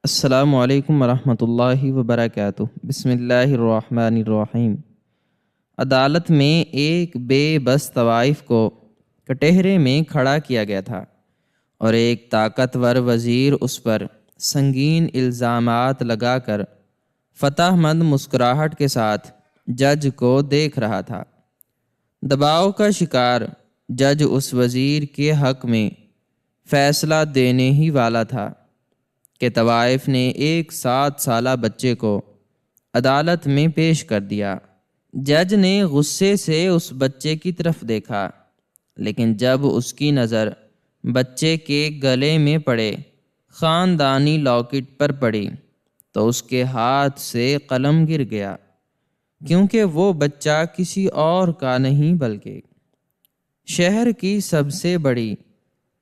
السلام علیکم ورحمۃ اللہ وبرکاتہ۔ بسم اللہ الرحمن الرحیم۔ عدالت میں ایک بے بس طوائف کو کٹہرے میں کھڑا کیا گیا تھا اور ایک طاقتور وزیر اس پر سنگین الزامات لگا کر فتح مند مسکراہٹ کے ساتھ جج کو دیکھ رہا تھا۔ دباؤ کا شکار جج اس وزیر کے حق میں فیصلہ دینے ہی والا تھا کہ طوائف نے ایک 7 سالہ بچے کو عدالت میں پیش کر دیا۔ جج نے غصے سے اس بچے کی طرف دیکھا، لیکن جب اس کی نظر بچے کے گلے میں پڑے خاندانی لاکٹ پر پڑی تو اس کے ہاتھ سے قلم گر گیا، کیونکہ وہ بچہ کسی اور کا نہیں بلکہ شہر کی سب سے بڑی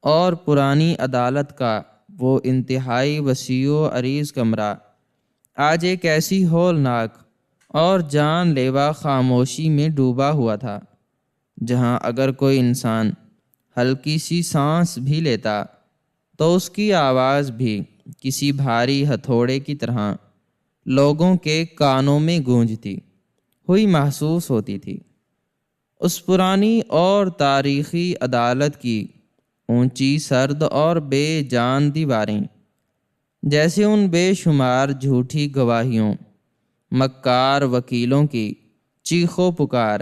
اور پرانی عدالت کا وہ انتہائی وسیع و عریض کمرہ آج ایک ایسی ہولناک اور جان لیوا خاموشی میں ڈوبا ہوا تھا جہاں اگر کوئی انسان ہلکی سی سانس بھی لیتا تو اس کی آواز بھی کسی بھاری ہتھوڑے کی طرح لوگوں کے کانوں میں گونجتی ہوئی محسوس ہوتی تھی۔ اس پرانی اور تاریخی عدالت کی اونچی سرد اور بے جان دیواریں جیسے ان بے شمار جھوٹی گواہیوں، مکار وکیلوں کی چیخ و پکار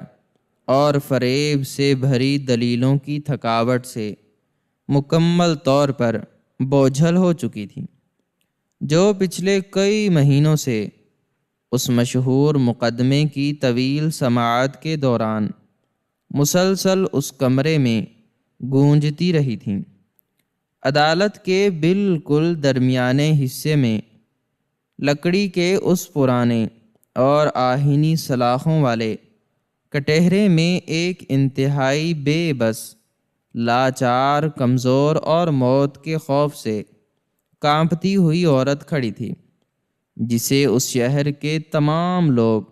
اور فریب سے بھری دلیلوں کی تھکاوٹ سے مکمل طور پر بوجھل ہو چکی تھی، جو پچھلے کئی مہینوں سے اس مشہور مقدمے کی طویل سماعت کے دوران مسلسل اس کمرے میں گونجتی رہی تھیں۔ عدالت کے بالکل درمیانے حصے میں لکڑی کے اس پرانے اور آہنی سلاخوں والے کٹہرے میں ایک انتہائی بے بس، لاچار، کمزور اور موت کے خوف سے کانپتی ہوئی عورت کھڑی تھی، جسے اس شہر کے تمام لوگ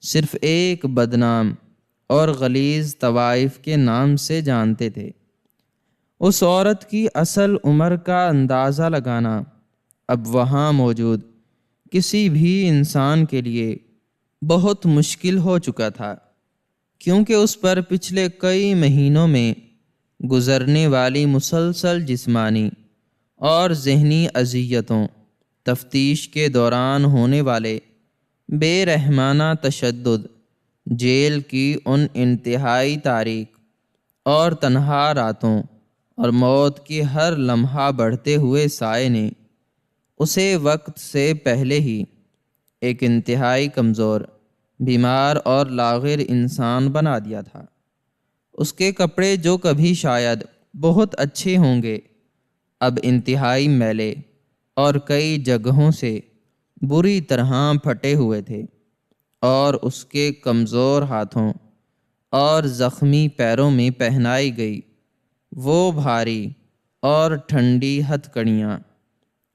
صرف ایک بدنام اور غلیظ طوائف کے نام سے جانتے تھے۔ اس عورت کی اصل عمر کا اندازہ لگانا اب وہاں موجود کسی بھی انسان کے لیے بہت مشکل ہو چکا تھا، کیونکہ اس پر پچھلے کئی مہینوں میں گزرنے والی مسلسل جسمانی اور ذہنی اذیتوں، تفتیش کے دوران ہونے والے بے رحمانہ تشدد، جیل کی ان انتہائی تاریک اور تنہا راتوں اور موت کی ہر لمحہ بڑھتے ہوئے سائے نے اسے وقت سے پہلے ہی ایک انتہائی کمزور، بیمار اور لاغر انسان بنا دیا تھا۔ اس کے کپڑے جو کبھی شاید بہت اچھے ہوں گے، اب انتہائی میلے اور کئی جگہوں سے بری طرح پھٹے ہوئے تھے، اور اس کے کمزور ہاتھوں اور زخمی پیروں میں پہنائی گئی وہ بھاری اور ٹھنڈی ہتھ کڑیاں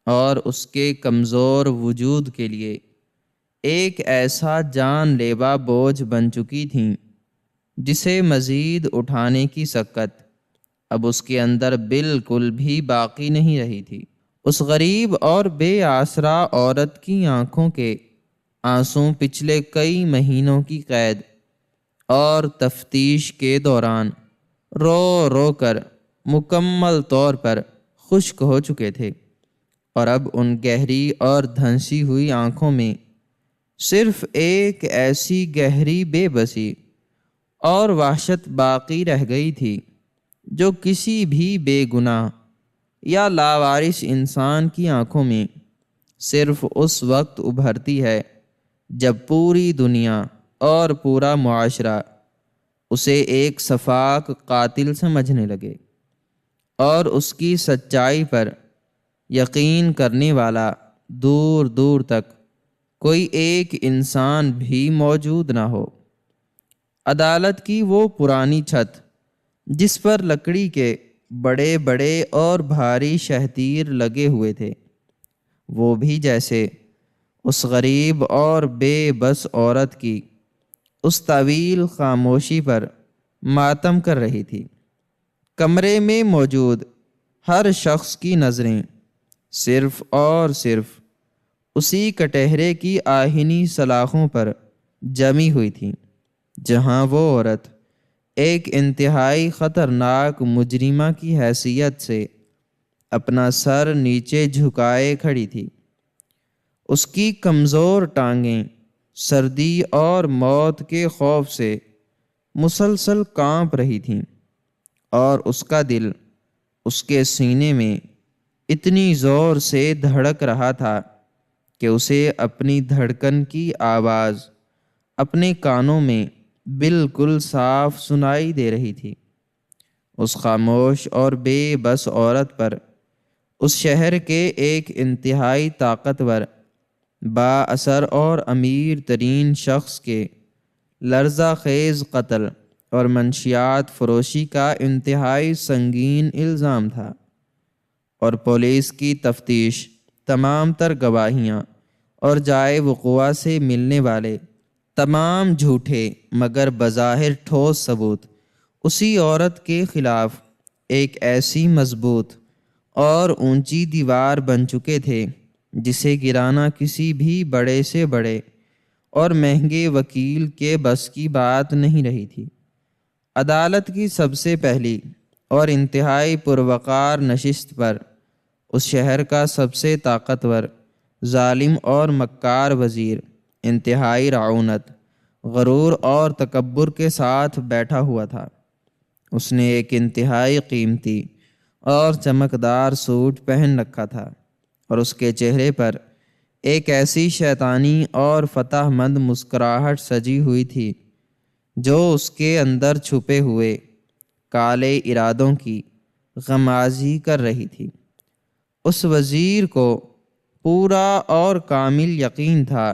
اور اس کے کمزور وجود کے لیے ایک ایسا جان لیوا بوجھ بن چکی تھیں جسے مزید اٹھانے کی سکت اب اس کے اندر بالکل بھی باقی نہیں رہی تھی۔ اس غریب اور بے آسرا عورت کی آنکھوں کے آنسوں پچھلے کئی مہینوں کی قید اور تفتیش کے دوران رو رو کر مکمل طور پر خشک ہو چکے تھے، اور اب ان گہری اور دھنسی ہوئی آنکھوں میں صرف ایک ایسی گہری بے بسی اور وحشت باقی رہ گئی تھی جو کسی بھی بے گناہ یا لاوارث انسان کی آنکھوں میں صرف اس وقت ابھرتی ہے جب پوری دنیا اور پورا معاشرہ اسے ایک سفاک قاتل سمجھنے لگے، اور اس کی سچائی پر یقین کرنے والا دور دور تک کوئی ایک انسان بھی موجود نہ ہو۔ عدالت کی وہ پرانی چھت جس پر لکڑی کے بڑے بڑے اور بھاری شہتیر لگے ہوئے تھے، وہ بھی جیسے اس غریب اور بے بس عورت کی اس طویل خاموشی پر ماتم کر رہی تھی۔ کمرے میں موجود ہر شخص کی نظریں صرف اور صرف اسی کٹہرے کی آہنی سلاخوں پر جمی ہوئی تھی جہاں وہ عورت ایک انتہائی خطرناک مجرمہ کی حیثیت سے اپنا سر نیچے جھکائے کھڑی تھی۔ اس کی کمزور ٹانگیں سردی اور موت کے خوف سے مسلسل کانپ رہی تھیں، اور اس کا دل اس کے سینے میں اتنی زور سے دھڑک رہا تھا کہ اسے اپنی دھڑکن کی آواز اپنے کانوں میں بالکل صاف سنائی دے رہی تھی۔ اس خاموش اور بے بس عورت پر اس شہر کے ایک انتہائی طاقتور، با اثر اور امیر ترین شخص کے لرزہ خیز قتل اور منشیات فروشی کا انتہائی سنگین الزام تھا، اور پولیس کی تفتیش تمام تر گواہیاں اور جائے وقوع سے ملنے والے تمام جھوٹے مگر بظاہر ٹھوس ثبوت اسی عورت کے خلاف ایک ایسی مضبوط اور اونچی دیوار بن چکے تھے جسے گرانا کسی بھی بڑے سے بڑے اور مہنگے وکیل کے بس کی بات نہیں رہی تھی۔ عدالت کی سب سے پہلی اور انتہائی پروقار نشست پر اس شہر کا سب سے طاقتور، ظالم اور مکار وزیر انتہائی رعونت، غرور اور تکبر کے ساتھ بیٹھا ہوا تھا۔ اس نے ایک انتہائی قیمتی اور چمکدار سوٹ پہن رکھا تھا، اور اس کے چہرے پر ایک ایسی شیطانی اور فتح مند مسکراہٹ سجی ہوئی تھی جو اس کے اندر چھپے ہوئے کالے ارادوں کی غمازی کر رہی تھی۔ اس وزیر کو پورا اور کامل یقین تھا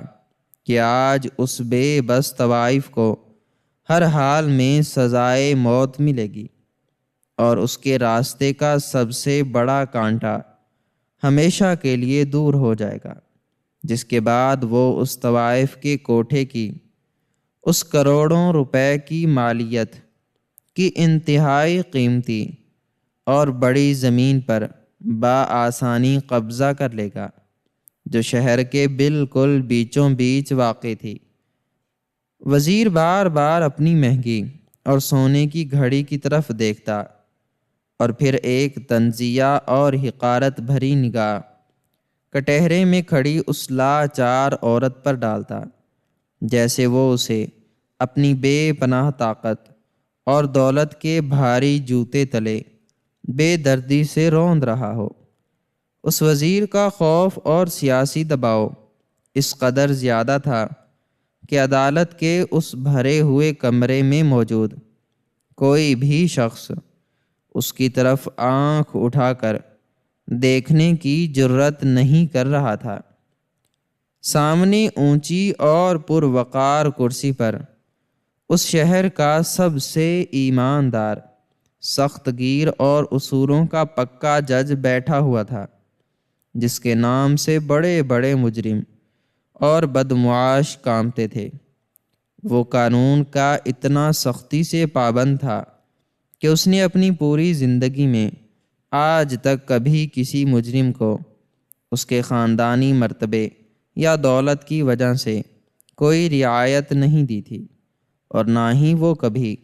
کہ آج اس بے بس طوائف کو ہر حال میں سزائے موت ملے گی، اور اس کے راستے کا سب سے بڑا کانٹا ہمیشہ کے لیے دور ہو جائے گا، جس کے بعد وہ اس طوائف کے کوٹھے کی اس کروڑوں روپے کی مالیت کی انتہائی قیمتی اور بڑی زمین پر بآسانی قبضہ کر لے گا، جو شہر کے بالکل بیچوں بیچ واقع تھی۔ وزیر بار بار اپنی مہنگی اور سونے کی گھڑی کی طرف دیکھتا، اور پھر ایک طنزیہ اور حقارت بھری نگاہ کٹہرے میں کھڑی اس لاچار عورت پر ڈالتا، جیسے وہ اسے اپنی بے پناہ طاقت اور دولت کے بھاری جوتے تلے بے دردی سے روند رہا ہو۔ اس وزیر کا خوف اور سیاسی دباؤ اس قدر زیادہ تھا کہ عدالت کے اس بھرے ہوئے کمرے میں موجود کوئی بھی شخص اس کی طرف آنکھ اٹھا کر دیکھنے کی جرت نہیں کر رہا تھا۔ سامنے اونچی اور پروقار کرسی پر اس شہر کا سب سے ایماندار، سخت گیر اور اصولوں کا پکا جج بیٹھا ہوا تھا، جس کے نام سے بڑے بڑے مجرم اور بدمعاش کانپتے تھے۔ وہ قانون کا اتنا سختی سے پابند تھا کہ اس نے اپنی پوری زندگی میں آج تک کبھی کسی مجرم کو اس کے خاندانی مرتبے یا دولت کی وجہ سے کوئی رعایت نہیں دی تھی، اور نہ ہی وہ کبھی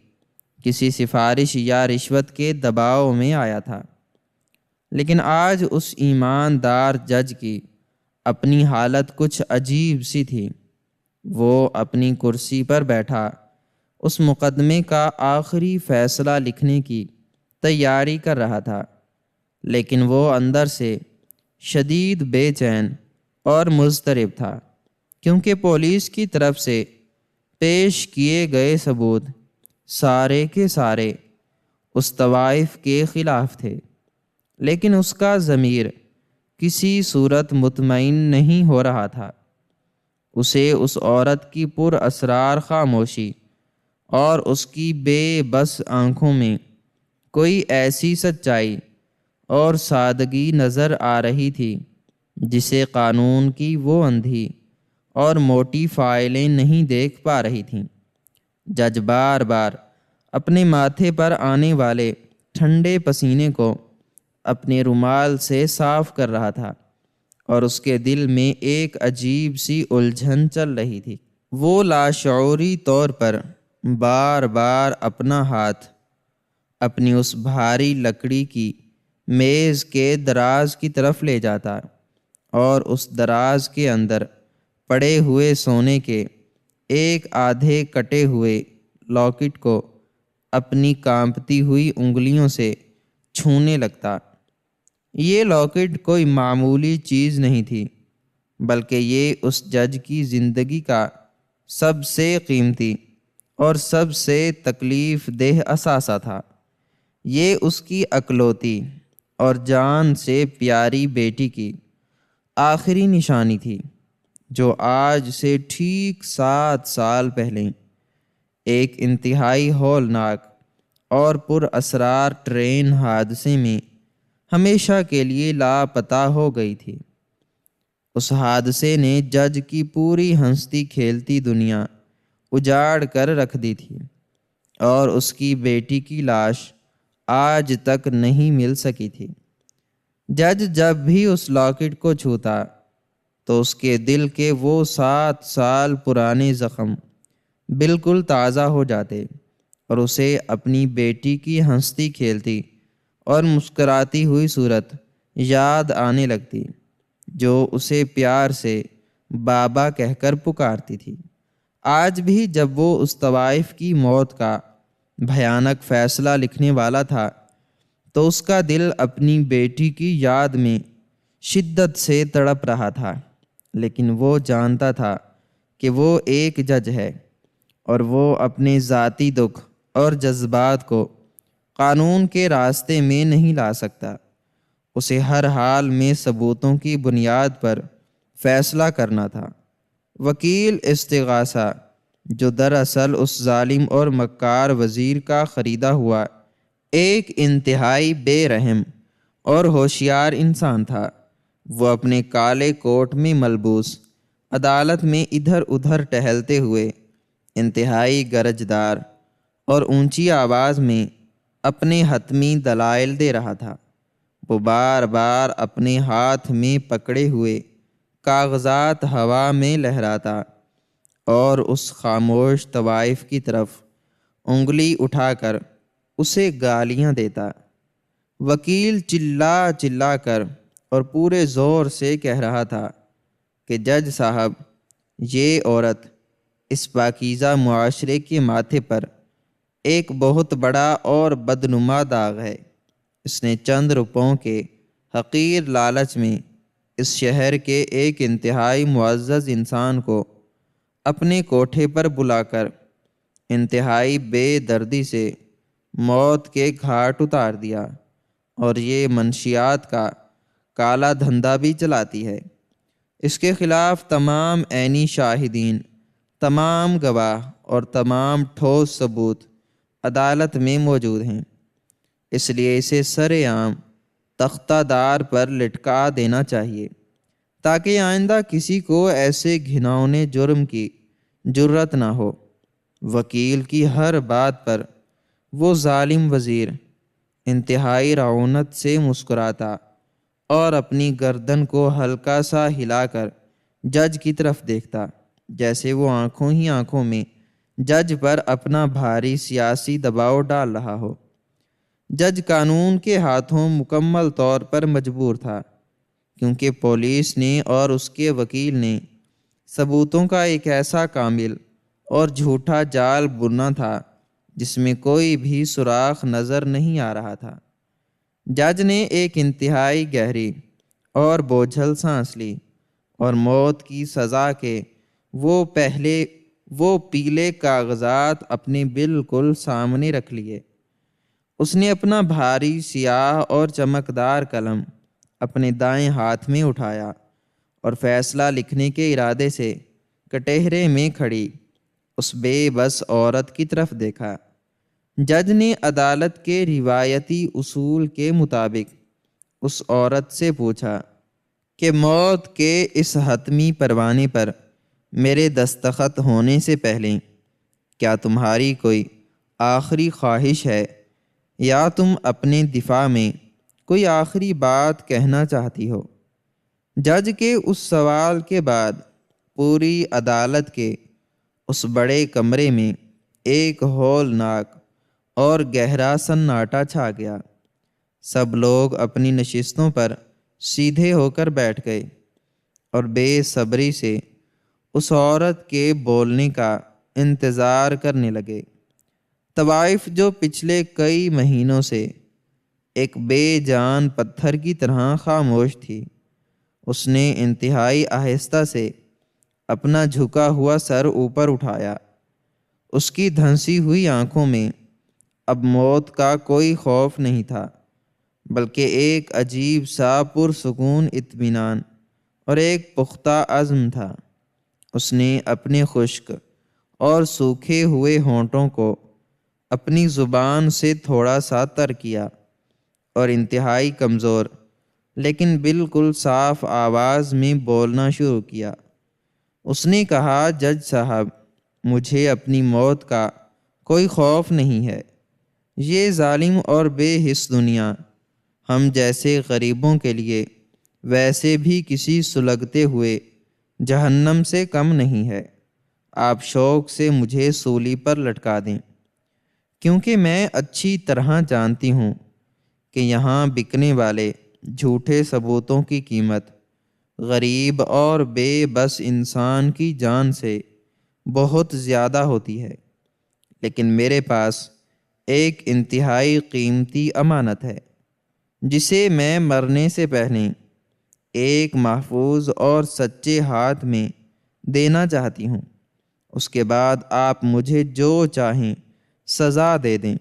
کسی سفارش یا رشوت کے دباؤ میں آیا تھا۔ لیکن آج اس ایماندار جج کی اپنی حالت کچھ عجیب سی تھی۔ وہ اپنی کرسی پر بیٹھا اس مقدمے کا آخری فیصلہ لکھنے کی تیاری کر رہا تھا، لیکن وہ اندر سے شدید بے چین اور مضطرب تھا، کیونکہ پولیس کی طرف سے پیش کیے گئے ثبوت سارے کے سارے اس طوائف کے خلاف تھے۔ لیکن اس کا ضمیر کسی صورت مطمئن نہیں ہو رہا تھا۔ اسے اس عورت کی پر اسرار خاموشی اور اس کی بے بس آنکھوں میں کوئی ایسی سچائی اور سادگی نظر آ رہی تھی جسے قانون کی وہ اندھی اور موٹی فائلیں نہیں دیکھ پا رہی تھیں۔ جج بار بار اپنے ماتھے پر آنے والے ٹھنڈے پسینے کو اپنے رومال سے صاف کر رہا تھا، اور اس کے دل میں ایک عجیب سی الجھن چل رہی تھی۔ وہ لاشعوری طور پر بار بار اپنا ہاتھ اپنی اس بھاری لکڑی کی میز کے دراز کی طرف لے جاتا اور اس دراز کے اندر پڑے ہوئے سونے کے ایک آدھے کٹے ہوئے لاکٹ کو اپنی کانپتی ہوئی انگلیوں سے چھونے لگتا۔ یہ لاکٹ کوئی معمولی چیز نہیں تھی، بلکہ یہ اس جج کی زندگی کا سب سے قیمتی اور سب سے تکلیف دہ اثاثہ تھا۔ یہ اس کی اکلوتی اور جان سے پیاری بیٹی کی آخری نشانی تھی، جو آج سے ٹھیک 7 سال پہلے ایک انتہائی ہولناک اور پر اسرار ٹرین حادثے میں ہمیشہ کے لیے لاپتہ ہو گئی تھی۔ اس حادثے نے جج کی پوری ہنستی کھیلتی دنیا اجاڑ کر رکھ دی تھی، اور اس کی بیٹی کی لاش آج تک نہیں مل سکی تھی۔ جج جب بھی اس لاکٹ کو چھوتا تو اس کے دل کے وہ 7 سال پرانے زخم بالکل تازہ ہو جاتے اور اسے اپنی بیٹی کی ہنستی کھیلتی اور مسکراتی ہوئی صورت یاد آنے لگتی، جو اسے پیار سے بابا کہہ کر پکارتی تھی۔ آج بھی جب وہ اس طوائف کی موت کا بھیانک فیصلہ لکھنے والا تھا تو اس کا دل اپنی بیٹی کی یاد میں شدت سے تڑپ رہا تھا، لیکن وہ جانتا تھا کہ وہ ایک جج ہے اور وہ اپنے ذاتی دکھ اور جذبات کو قانون کے راستے میں نہیں لا سکتا۔ اسے ہر حال میں ثبوتوں کی بنیاد پر فیصلہ کرنا تھا۔ وکیل استغاثہ، جو دراصل اس ظالم اور مکار وزیر کا خریدا ہوا ایک انتہائی بے رحم اور ہوشیار انسان تھا، وہ اپنے کالے کوٹ میں ملبوس عدالت میں ادھر ادھر ٹہلتے ہوئے انتہائی گرجدار اور اونچی آواز میں اپنے حتمی دلائل دے رہا تھا۔ وہ بار بار اپنے ہاتھ میں پکڑے ہوئے کاغذات ہوا میں لہراتا اور اس خاموش طوائف کی طرف انگلی اٹھا کر اسے گالیاں دیتا۔ وکیل چلا چلا کر اور پورے زور سے کہہ رہا تھا کہ جج صاحب، یہ عورت اس پاکیزہ معاشرے کے ماتھے پر ایک بہت بڑا اور بدنما داغ ہے۔ اس نے چند روپوں کے حقیر لالچ میں اس شہر کے ایک انتہائی معزز انسان کو اپنے کوٹھے پر بلا کر انتہائی بے دردی سے موت کے گھاٹ اتار دیا، اور یہ منشیات کا کالا دھندا بھی چلاتی ہے۔ اس کے خلاف تمام عینی شاہدین، تمام گواہ اور تمام ٹھوس ثبوت عدالت میں موجود ہیں، اس لیے اسے سر عام تختہ دار پر لٹکا دینا چاہیے، تاکہ آئندہ کسی کو ایسے گھناؤنے جرم کی جرت نہ ہو۔ وکیل کی ہر بات پر وہ ظالم وزیر انتہائی رعونت سے مسکراتا اور اپنی گردن کو ہلکا سا ہلا کر جج کی طرف دیکھتا، جیسے وہ آنکھوں ہی آنکھوں میں جج پر اپنا بھاری سیاسی دباؤ ڈال رہا ہو۔ جج قانون کے ہاتھوں مکمل طور پر مجبور تھا، کیونکہ پولیس نے اور اس کے وکیل نے ثبوتوں کا ایک ایسا کامل اور جھوٹا جال بنا تھا جس میں کوئی بھی سراغ نظر نہیں آ رہا تھا۔ جج نے ایک انتہائی گہری اور بوجھل سانس لی اور موت کی سزا کے وہ پیلے کاغذات اپنے بالکل سامنے رکھ لیے۔ اس نے اپنا بھاری سیاہ اور چمکدار قلم اپنے دائیں ہاتھ میں اٹھایا اور فیصلہ لکھنے کے ارادے سے کٹہرے میں کھڑی اس بے بس عورت کی طرف دیکھا۔ جج نے عدالت کے روایتی اصول کے مطابق اس عورت سے پوچھا کہ موت کے اس حتمی پروانے پر میرے دستخط ہونے سے پہلے کیا تمہاری کوئی آخری خواہش ہے، یا تم اپنے دفاع میں کوئی آخری بات کہنا چاہتی ہو؟ جج کے اس سوال کے بعد پوری عدالت کے اس بڑے کمرے میں ایک ہولناک اور گہرا سناٹا چھا گیا۔ سب لوگ اپنی نشستوں پر سیدھے ہو کر بیٹھ گئے اور بے صبری سے اس عورت کے بولنے کا انتظار کرنے لگے۔ طوائف جو پچھلے کئی مہینوں سے ایک بے جان پتھر کی طرح خاموش تھی، اس نے انتہائی آہستہ سے اپنا جھکا ہوا سر اوپر اٹھایا۔ اس کی دھنسی ہوئی آنکھوں میں اب موت کا کوئی خوف نہیں تھا، بلکہ ایک عجیب سا پرسکون اطمینان اور ایک پختہ عزم تھا۔ اس نے اپنے خشک اور سوکھے ہوئے ہونٹوں کو اپنی زبان سے تھوڑا سا تر کیا اور انتہائی کمزور لیکن بالکل صاف آواز میں بولنا شروع کیا۔ اس نے کہا، جج صاحب، مجھے اپنی موت کا کوئی خوف نہیں ہے۔ یہ ظالم اور بے حس دنیا ہم جیسے غریبوں کے لیے ویسے بھی کسی سلگتے ہوئے جہنم سے کم نہیں ہے۔ آپ شوق سے مجھے سولی پر لٹکا دیں، کیونکہ میں اچھی طرح جانتی ہوں کہ یہاں بکنے والے جھوٹے ثبوتوں کی قیمت غریب اور بے بس انسان کی جان سے بہت زیادہ ہوتی ہے۔ لیکن میرے پاس ایک انتہائی قیمتی امانت ہے، جسے میں مرنے سے پہلے ایک محفوظ اور سچے ہاتھ میں دینا چاہتی ہوں۔ اس کے بعد آپ مجھے جو چاہیں سزا دے دیں،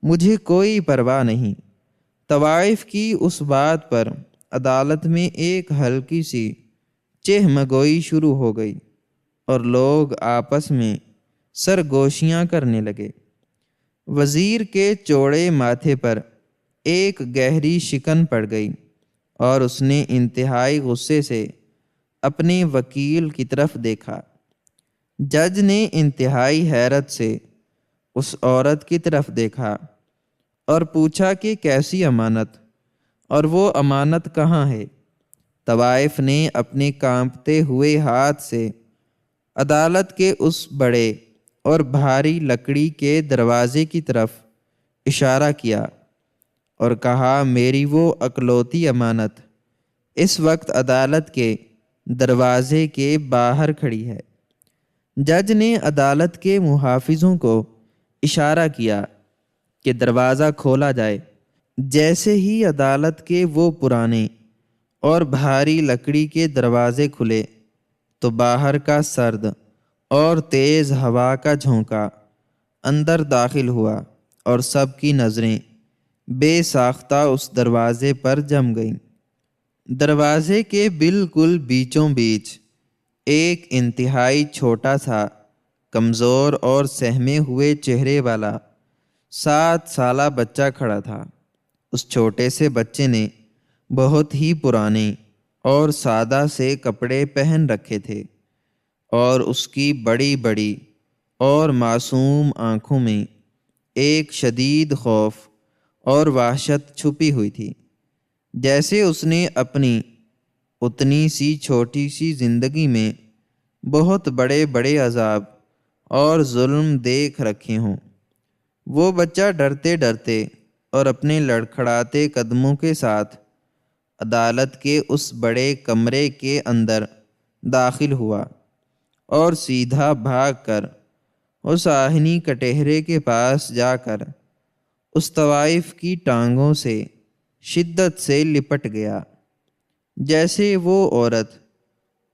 مجھے کوئی پرواہ نہیں۔ طوائف کی اس بات پر عدالت میں ایک ہلکی سی چہمگوئی شروع ہو گئی اور لوگ آپس میں سرگوشیاں کرنے لگے۔ وزیر کے چوڑے ماتھے پر ایک گہری شکن پڑ گئی اور اس نے انتہائی غصے سے اپنے وکیل کی طرف دیکھا۔ جج نے انتہائی حیرت سے اس عورت کی طرف دیکھا اور پوچھا کہ کیسی امانت، اور وہ امانت کہاں ہے؟ طوائف نے اپنے کانپتے ہوئے ہاتھ سے عدالت کے اس بڑے اور بھاری لکڑی کے دروازے کی طرف اشارہ کیا اور کہا، میری وہ اکلوتی امانت اس وقت عدالت کے دروازے کے باہر کھڑی ہے۔ جج نے عدالت کے محافظوں کو اشارہ کیا کہ دروازہ کھولا جائے۔ جیسے ہی عدالت کے وہ پرانے اور بھاری لکڑی کے دروازے کھلے تو باہر کا سرد اور تیز ہوا کا جھونکا اندر داخل ہوا اور سب کی نظریں بے ساختہ اس دروازے پر جم گئیں۔ دروازے کے بالکل بیچوں بیچ ایک انتہائی چھوٹا سا، کمزور اور سہمے ہوئے چہرے والا 7 سالہ بچہ کھڑا تھا۔ اس چھوٹے سے بچے نے بہت ہی پرانے اور سادہ سے کپڑے پہن رکھے تھے اور اس کی بڑی بڑی اور معصوم آنکھوں میں ایک شدید خوف اور وحشت چھپی ہوئی تھی، جیسے اس نے اپنی اتنی سی چھوٹی سی زندگی میں بہت بڑے بڑے عذاب اور ظلم دیکھ رکھے ہوں۔ وہ بچہ ڈرتے ڈرتے اور اپنے لڑکھڑاتے قدموں کے ساتھ عدالت کے اس بڑے کمرے کے اندر داخل ہوا اور سیدھا بھاگ کر اس آہنی کٹہرے کے پاس جا کر اس طوائف کی ٹانگوں سے شدت سے لپٹ گیا، جیسے وہ عورت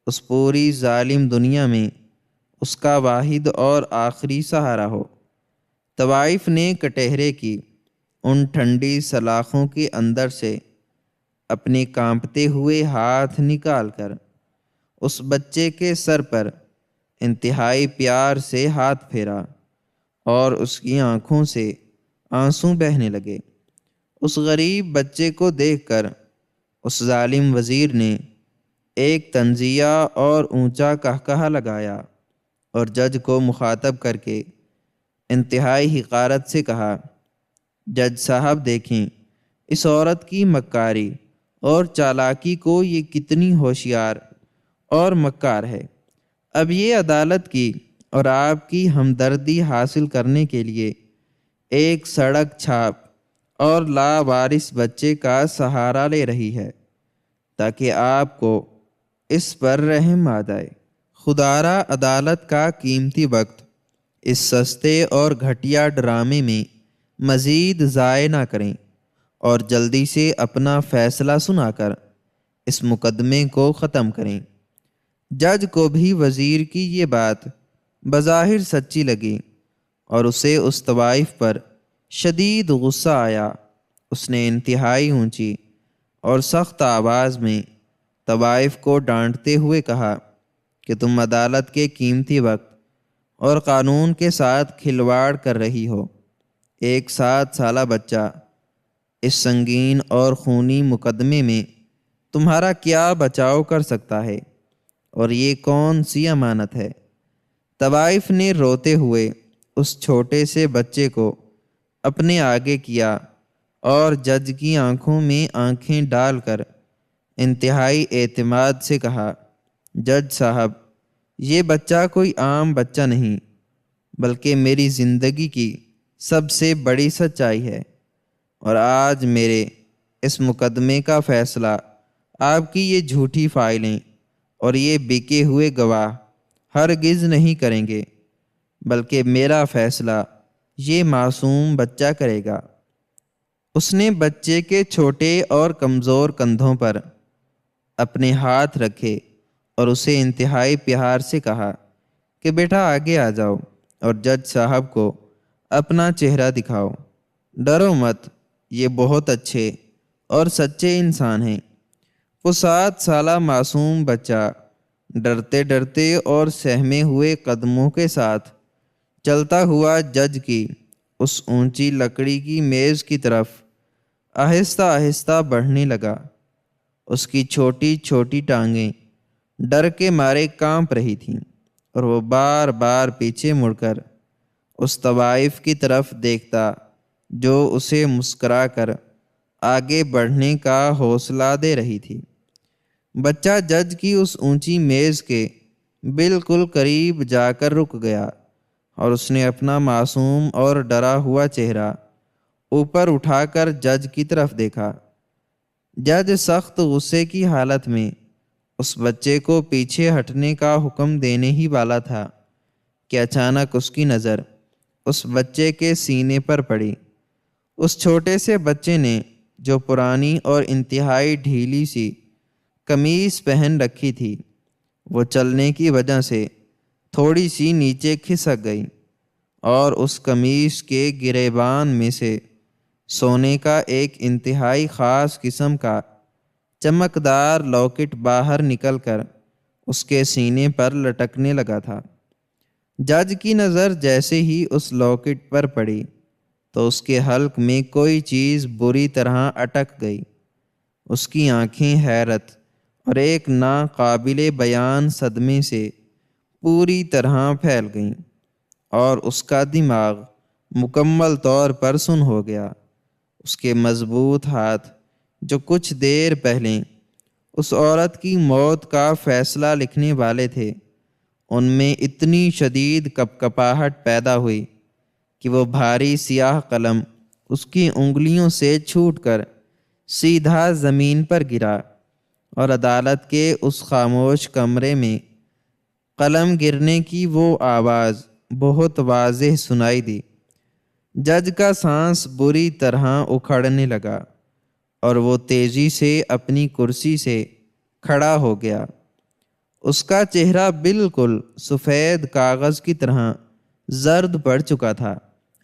اس پوری ظالم دنیا میں اس کا واحد اور آخری سہارا ہو۔ طوائف نے کٹہرے کی ان ٹھنڈی سلاخوں کے اندر سے اپنے کانپتے ہوئے ہاتھ نکال کر اس بچے کے سر پر انتہائی پیار سے ہاتھ پھیرا اور اس کی آنکھوں سے آنسو بہنے لگے۔ اس غریب بچے کو دیکھ کر اس ظالم وزیر نے ایک طنزیہ اور اونچا قہقہہ لگایا اور جج کو مخاطب کر کے انتہائی حقارت سے کہا، جج صاحب دیکھیں، اس عورت کی مکاری اور چالاکی کو یہ کتنی ہوشیار اور مکار ہے۔ اب یہ عدالت کی اور آپ کی ہمدردی حاصل کرنے کے لیے ایک سڑک چھاپ اور لاوارث بچے کا سہارا لے رہی ہے تاکہ آپ کو اس پر رحم آ جائے۔ خدارا عدالت کا قیمتی وقت اس سستے اور گھٹیا ڈرامے میں مزید ضائع نہ کریں اور جلدی سے اپنا فیصلہ سنا کر اس مقدمے کو ختم کریں۔ جج کو بھی وزیر کی یہ بات بظاہر سچی لگی اور اسے اس طوائف پر شدید غصہ آیا۔ اس نے انتہائی اونچی اور سخت آواز میں طوائف کو ڈانٹتے ہوئے کہا کہ تم عدالت کے قیمتی وقت اور قانون کے ساتھ کھلواڑ کر رہی ہو۔ ایک 7 سالہ بچہ اس سنگین اور خونی مقدمے میں تمہارا کیا بچاؤ کر سکتا ہے، اور یہ کون سی امانت ہے؟ طوائف نے روتے ہوئے اس چھوٹے سے بچے کو اپنے آگے کیا اور جج کی آنکھوں میں آنکھیں ڈال کر انتہائی اعتماد سے کہا، جج صاحب، یہ بچہ کوئی عام بچہ نہیں بلکہ میری زندگی کی سب سے بڑی سچائی ہے، اور آج میرے اس مقدمے کا فیصلہ آپ کی یہ جھوٹی فائلیں اور یہ بکے ہوئے گواہ ہرگز نہیں کریں گے، بلکہ میرا فیصلہ یہ معصوم بچہ کرے گا۔ اس نے بچے کے چھوٹے اور کمزور کندھوں پر اپنے ہاتھ رکھے اور اسے انتہائی پیار سے کہا کہ بیٹا آگے آ جاؤ اور جج صاحب کو اپنا چہرہ دکھاؤ۔ ڈرو مت، یہ بہت اچھے اور سچے انسان ہیں۔ وہ 7 سالہ معصوم بچہ ڈرتے ڈرتے اور سہمے ہوئے قدموں کے ساتھ چلتا ہوا جج کی اس اونچی لکڑی کی میز کی طرف آہستہ آہستہ بڑھنے لگا۔ اس کی چھوٹی چھوٹی ٹانگیں ڈر کے مارے کانپ رہی تھیں اور وہ بار بار پیچھے مڑ کر اس طوائف کی طرف دیکھتا جو اسے مسکرا کر آگے بڑھنے کا حوصلہ دے رہی تھی۔ بچہ جج کی اس اونچی میز کے بالکل قریب جا کر رک گیا اور اس نے اپنا معصوم اور ڈرا ہوا چہرہ اوپر اٹھا کر جج کی طرف دیکھا۔ جج سخت غصے کی حالت میں اس بچے کو پیچھے ہٹنے کا حکم دینے ہی والا تھا کہ اچانک اس کی نظر اس بچے کے سینے پر پڑی۔ اس چھوٹے سے بچے نے جو پرانی اور انتہائی ڈھیلی سی قمیص پہن رکھی تھی وہ چلنے کی وجہ سے تھوڑی سی نیچے کھسک گئی اور اس قمیص کے گریبان میں سے سونے کا ایک انتہائی خاص قسم کا چمکدار لاکٹ باہر نکل کر اس کے سینے پر لٹکنے لگا تھا۔ جج کی نظر جیسے ہی اس لاکٹ پر پڑی تو اس کے حلق میں کوئی چیز بری طرح اٹک گئی۔ اس کی آنکھیں حیرت اور ایک ناقابل بیان صدمے سے پوری طرح پھیل گئیں اور اس کا دماغ مکمل طور پر سن ہو گیا۔ اس کے مضبوط ہاتھ جو کچھ دیر پہلے اس عورت کی موت کا فیصلہ لکھنے والے تھے، ان میں اتنی شدید کپکپاہٹ پیدا ہوئی کہ وہ بھاری سیاہ قلم اس کی انگلیوں سے چھوٹ کر سیدھا زمین پر گرا، اور عدالت کے اس خاموش کمرے میں قلم گرنے کی وہ آواز بہت واضح سنائی دی۔ جج کا سانس بری طرح اکھڑنے لگا اور وہ تیزی سے اپنی کرسی سے کھڑا ہو گیا۔ اس کا چہرہ بالکل سفید کاغذ کی طرح زرد پڑ چکا تھا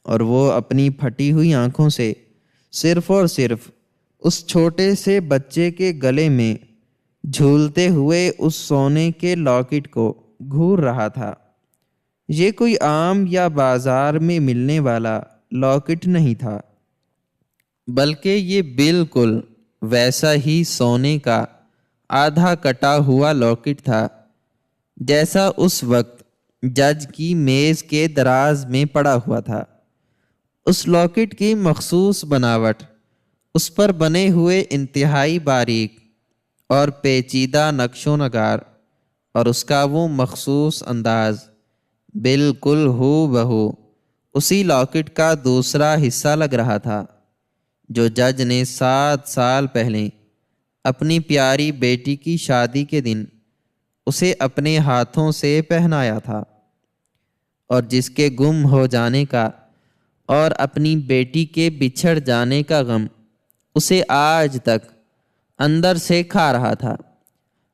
اور وہ اپنی پھٹی ہوئی آنکھوں سے صرف اور صرف اس چھوٹے سے بچے کے گلے میں جھولتے ہوئے اس سونے کے لاکٹ کو گھور رہا تھا۔ یہ کوئی عام یا بازار میں ملنے والا لاکٹ نہیں تھا، بلکہ یہ بالکل ویسا ہی سونے کا آدھا کٹا ہوا لاکٹ تھا جیسا اس وقت جج کی میز کے دراز میں پڑا ہوا تھا۔ اس لاکٹ کی مخصوص بناوٹ اس پر بنے ہوئے انتہائی باریک اور پیچیدہ نقش و نگار اور اس کا وہ مخصوص انداز بالکل ہو بہو اسی لاکٹ کا دوسرا حصہ لگ رہا تھا جو جج نے 7 سال پہلے اپنی پیاری بیٹی کی شادی کے دن اسے اپنے ہاتھوں سے پہنایا تھا، اور جس کے گم ہو جانے کا اور اپنی بیٹی کے بچھڑ جانے کا غم اسے آج تک اندر سے کھا رہا تھا۔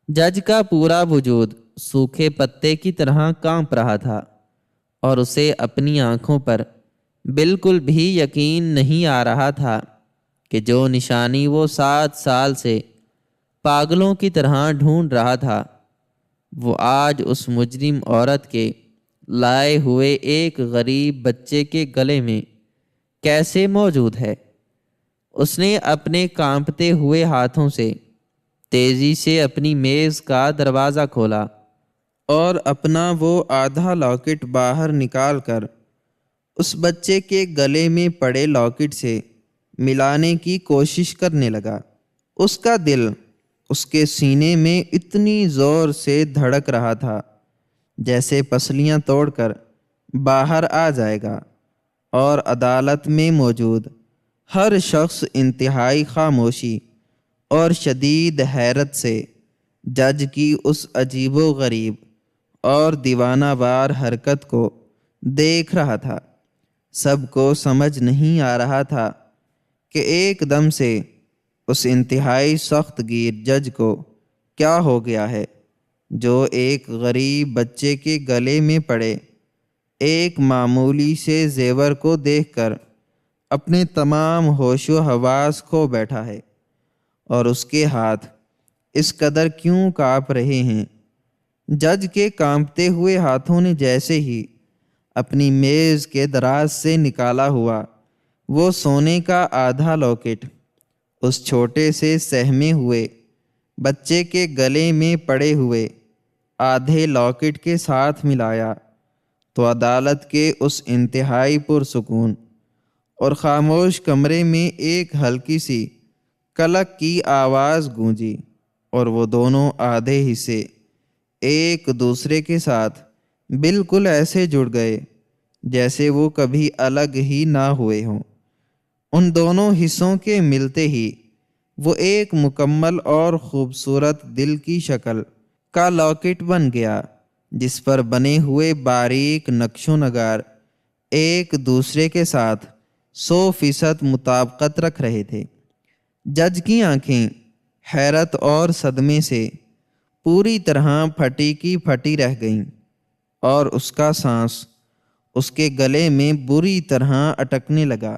جج کا پورا وجود سوکھے پتے کی طرح کانپ رہا تھا اور اسے اپنی آنکھوں پر بالکل بھی یقین نہیں آ رہا تھا کہ جو نشانی وہ 7 سال سے پاگلوں کی طرح ڈھونڈ رہا تھا وہ آج اس مجرم عورت کے لائے ہوئے ایک غریب بچے کے گلے میں کیسے موجود ہے۔ اس نے اپنے کانپتے ہوئے ہاتھوں سے تیزی سے اپنی میز کا دروازہ کھولا اور اپنا وہ آدھا لاکٹ باہر نکال کر اس بچے کے گلے میں پڑے لاکٹ سے ملانے کی کوشش کرنے لگا۔ اس کا دل اس کے سینے میں اتنی زور سے دھڑک رہا تھا جیسے پسلیاں توڑ کر باہر آ جائے گا، اور عدالت میں موجود ہر شخص انتہائی خاموشی اور شدید حیرت سے جج کی اس عجیب و غریب اور دیوانہ وار حرکت کو دیکھ رہا تھا۔ سب کو سمجھ نہیں آ رہا تھا کہ ایک دم سے اس انتہائی سخت گیر جج کو کیا ہو گیا ہے جو ایک غریب بچے کے گلے میں پڑے ایک معمولی سے زیور کو دیکھ کر اپنے تمام ہوش و حواس کھو بیٹھا ہے، اور اس کے ہاتھ اس قدر کیوں کانپ رہے ہیں۔ جج کے کانپتے ہوئے ہاتھوں نے جیسے ہی اپنی میز کے دراز سے نکالا ہوا وہ سونے کا آدھا لاکٹ اس چھوٹے سے سہمے ہوئے بچے کے گلے میں پڑے ہوئے آدھے لاکٹ کے ساتھ ملایا تو عدالت کے اس انتہائی پرسکون اور خاموش کمرے میں ایک ہلکی سی کلک کی آواز گونجی، اور وہ دونوں آدھے حصے ایک دوسرے کے ساتھ بالکل ایسے جڑ گئے جیسے وہ کبھی الگ ہی نہ ہوئے ہوں۔ ان دونوں حصوں کے ملتے ہی وہ ایک مکمل اور خوبصورت دل کی شکل کا لاکٹ بن گیا جس پر بنے ہوئے باریک نقش و نگار ایک دوسرے کے ساتھ 100% مطابقت رکھ رہے تھے۔ جج کی آنکھیں حیرت اور صدمے سے پوری طرح پھٹی کی پھٹی رہ گئیں، اور اس کا سانس اس کے گلے میں بری طرح اٹکنے لگا۔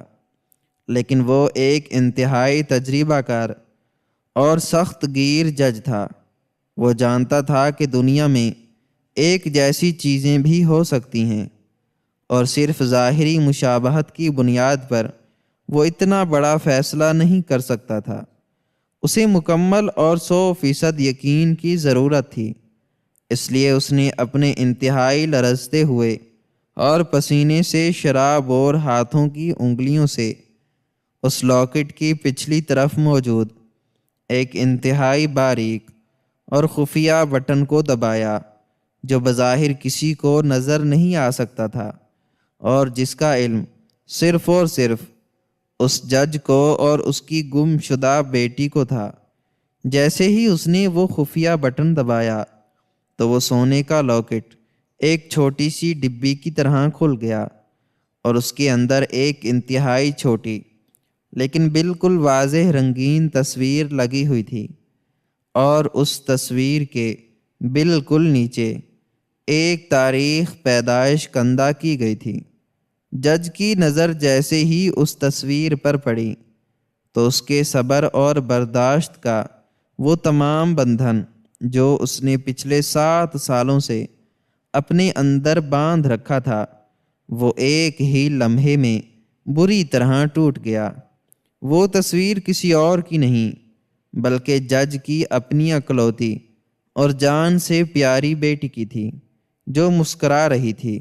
لیکن وہ ایک انتہائی تجربہ کار اور سخت گیر جج تھا۔ وہ جانتا تھا کہ دنیا میں ایک جیسی چیزیں بھی ہو سکتی ہیں، اور صرف ظاہری مشابہت کی بنیاد پر وہ اتنا بڑا فیصلہ نہیں کر سکتا تھا۔ اسے مکمل اور 100% یقین کی ضرورت تھی۔ اس لیے اس نے اپنے انتہائی لرزتے ہوئے اور پسینے سے شرابور ہاتھوں کی انگلیوں سے اس لاکٹ کی پچھلی طرف موجود ایک انتہائی باریک اور خفیہ بٹن کو دبایا جو بظاہر کسی کو نظر نہیں آ سکتا تھا، اور جس کا علم صرف اور صرف اس جج کو اور اس کی گم شدہ بیٹی کو تھا۔ جیسے ہی اس نے وہ خفیہ بٹن دبایا تو وہ سونے کا لاکٹ ایک چھوٹی سی ڈبی کی طرح کھل گیا، اور اس کے اندر ایک انتہائی چھوٹی لیکن بالکل واضح رنگین تصویر لگی ہوئی تھی، اور اس تصویر کے بالکل نیچے ایک تاریخ پیدائش کندہ کی گئی تھی۔ جج کی نظر جیسے ہی اس تصویر پر پڑی تو اس کے صبر اور برداشت کا وہ تمام بندھن جو اس نے پچھلے 7 سالوں سے اپنے اندر باندھ رکھا تھا وہ ایک ہی لمحے میں بری طرح ٹوٹ گیا۔ وہ تصویر کسی اور کی نہیں بلکہ جج کی اپنی اکلوتی اور جان سے پیاری بیٹی کی تھی جو مسکرا رہی تھی،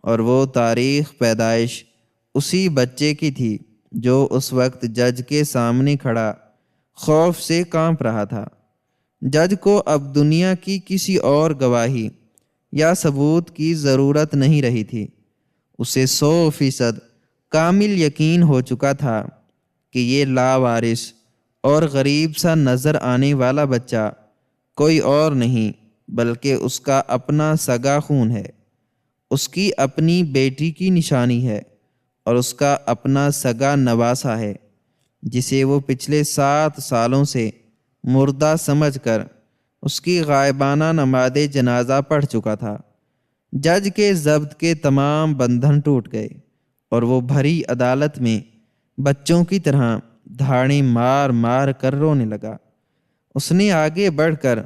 اور وہ تاریخ پیدائش اسی بچے کی تھی جو اس وقت جج کے سامنے کھڑا خوف سے کانپ رہا تھا۔ جج کو اب دنیا کی کسی اور گواہی یا ثبوت کی ضرورت نہیں رہی تھی۔ اسے 100% کامل یقین ہو چکا تھا کہ یہ لاوارث اور غریب سا نظر آنے والا بچہ کوئی اور نہیں بلکہ اس کا اپنا سگا خون ہے، اس کی اپنی بیٹی کی نشانی ہے اور اس کا اپنا سگا نواسا ہے، جسے وہ پچھلے 7 سالوں سے مردہ سمجھ کر اس کی غائبانہ نماز جنازہ پڑھ چکا تھا۔ جج کے ضبط کے تمام بندھن ٹوٹ گئے اور وہ بھری عدالت میں بچوں کی طرح دھاڑیں مار مار کر رونے لگا۔ اس نے آگے بڑھ کر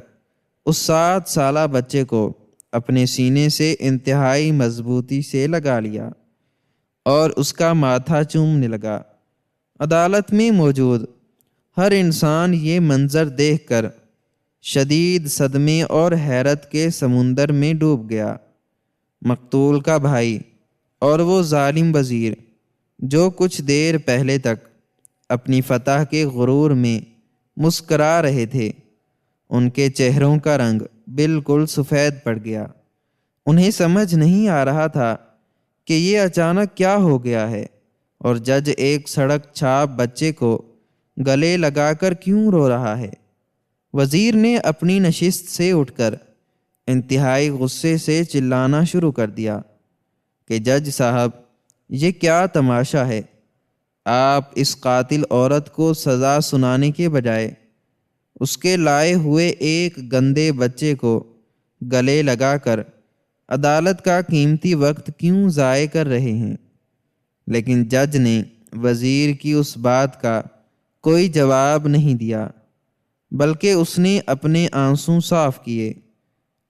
اس 7 سالہ بچے کو اپنے سینے سے انتہائی مضبوطی سے لگا لیا اور اس کا ماتھا چومنے لگا۔ عدالت میں موجود ہر انسان یہ منظر دیکھ کر شدید صدمے اور حیرت کے سمندر میں ڈوب گیا۔ مقتول کا بھائی اور وہ ظالم وزیر جو کچھ دیر پہلے تک اپنی فتح کے غرور میں مسکرا رہے تھے، ان کے چہروں کا رنگ بالکل سفید پڑ گیا۔ انہیں سمجھ نہیں آ رہا تھا کہ یہ اچانک کیا ہو گیا ہے اور جج ایک سڑک چھاپ بچے کو گلے لگا کر کیوں رو رہا ہے۔ وزیر نے اپنی نشست سے اٹھ کر انتہائی غصے سے چلانا شروع کر دیا کہ جج صاحب، یہ کیا تماشا ہے؟ آپ اس قاتل عورت کو سزا سنانے کے بجائے اس کے لائے ہوئے ایک گندے بچے کو گلے لگا کر عدالت کا قیمتی وقت کیوں ضائع کر رہے ہیں؟ لیکن جج نے وزیر کی اس بات کا کوئی جواب نہیں دیا، بلکہ اس نے اپنے آنسو صاف کیے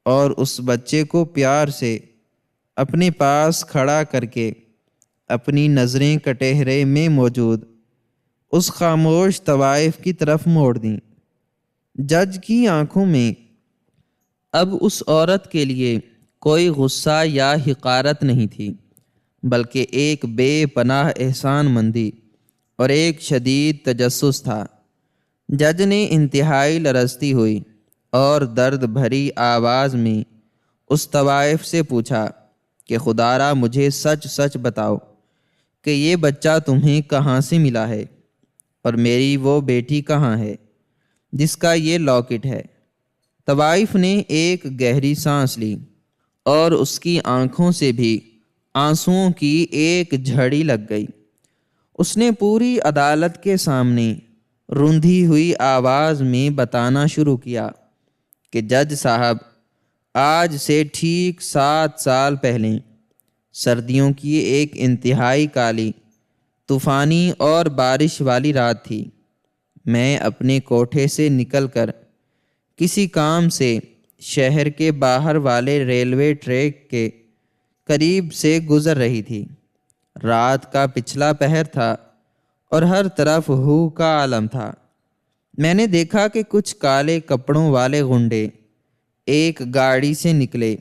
اور اس بچے کو پیار سے اپنے پاس کھڑا کر کے اپنی نظریں کٹہرے میں موجود اس خاموش طوائف کی طرف موڑ دیں۔ جج کی آنکھوں میں اب اس عورت کے لیے کوئی غصہ یا حقارت نہیں تھی، بلکہ ایک بے پناہ احسان مندی اور ایک شدید تجسس تھا۔ جج نے انتہائی لرزتی ہوئی اور درد بھری آواز میں اس طوائف سے پوچھا کہ خدارا مجھے سچ سچ بتاؤ کہ یہ بچہ تمہیں کہاں سے ملا ہے اور میری وہ بیٹی کہاں ہے جس کا یہ لاکٹ ہے۔ طوائف نے ایک گہری سانس لی اور اس کی آنکھوں سے بھی آنسوؤں کی ایک جھڑی لگ گئی۔ اس نے پوری عدالت کے سامنے روندھی ہوئی آواز میں بتانا شروع کیا کہ جج صاحب، آج سے ٹھیک 7 سال پہلے سردیوں کی ایک انتہائی کالی، طوفانی اور بارش والی رات تھی۔ میں اپنے کوٹھے سے نکل کر کسی کام سے شہر کے باہر والے ریلوے ٹریک کے قریب سے گزر رہی تھی۔ رات کا پچھلا پہر تھا اور ہر طرف ہو کا عالم تھا۔ میں نے دیکھا کہ کچھ کالے کپڑوں والے غنڈے ایک گاڑی سے نکلے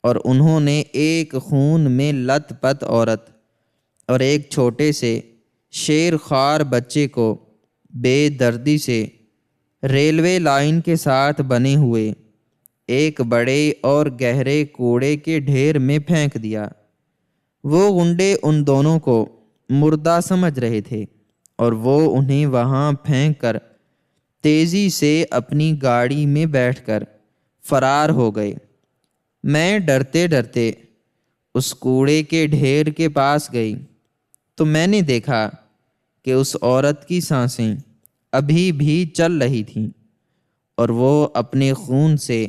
اور انہوں نے ایک خون میں لت پت عورت اور ایک چھوٹے سے شیر خوار بچے کو بے دردی سے ریلوے لائن کے ساتھ بنے ہوئے ایک بڑے اور گہرے کوڑے کے ڈھیر میں پھینک دیا۔ وہ غنڈے ان دونوں کو مردہ سمجھ رہے تھے اور وہ انہیں وہاں پھینک کر تیزی سے اپنی گاڑی میں بیٹھ کر فرار ہو گئے۔ میں ڈرتے ڈرتے اس کوڑے کے ڈھیر کے پاس گئی تو میں نے دیکھا کہ اس عورت کی سانسیں ابھی بھی چل رہی تھیں اور وہ اپنے خون سے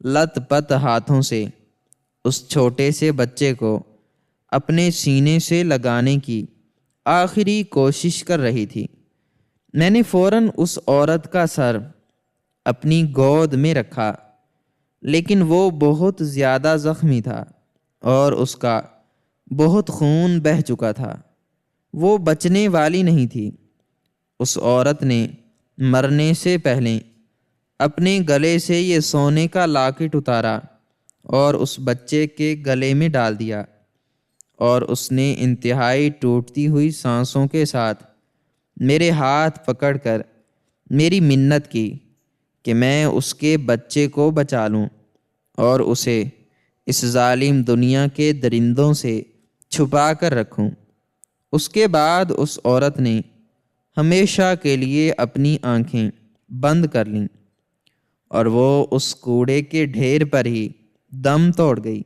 لت پت ہاتھوں سے اس چھوٹے سے بچے کو اپنے سینے سے لگانے کی آخری کوشش کر رہی تھی۔ میں نے فوراً اس عورت کا سر اپنی گود میں رکھا، لیکن وہ بہت زیادہ زخمی تھا اور اس کا بہت خون بہہ چکا تھا۔ وہ بچنے والی نہیں تھی۔ اس عورت نے مرنے سے پہلے اپنے گلے سے یہ سونے کا لاکٹ اتارا اور اس بچے کے گلے میں ڈال دیا اور اس نے انتہائی ٹوٹتی ہوئی سانسوں کے ساتھ میرے ہاتھ پکڑ کر میری منت کی کہ میں اس کے بچے کو بچا لوں اور اسے اس ظالم دنیا کے درندوں سے چھپا کر رکھوں۔ اس کے بعد اس عورت نے ہمیشہ کے لیے اپنی آنکھیں بند کر لیں اور وہ اس کوڑے کے ڈھیر پر ہی دم توڑ گئی۔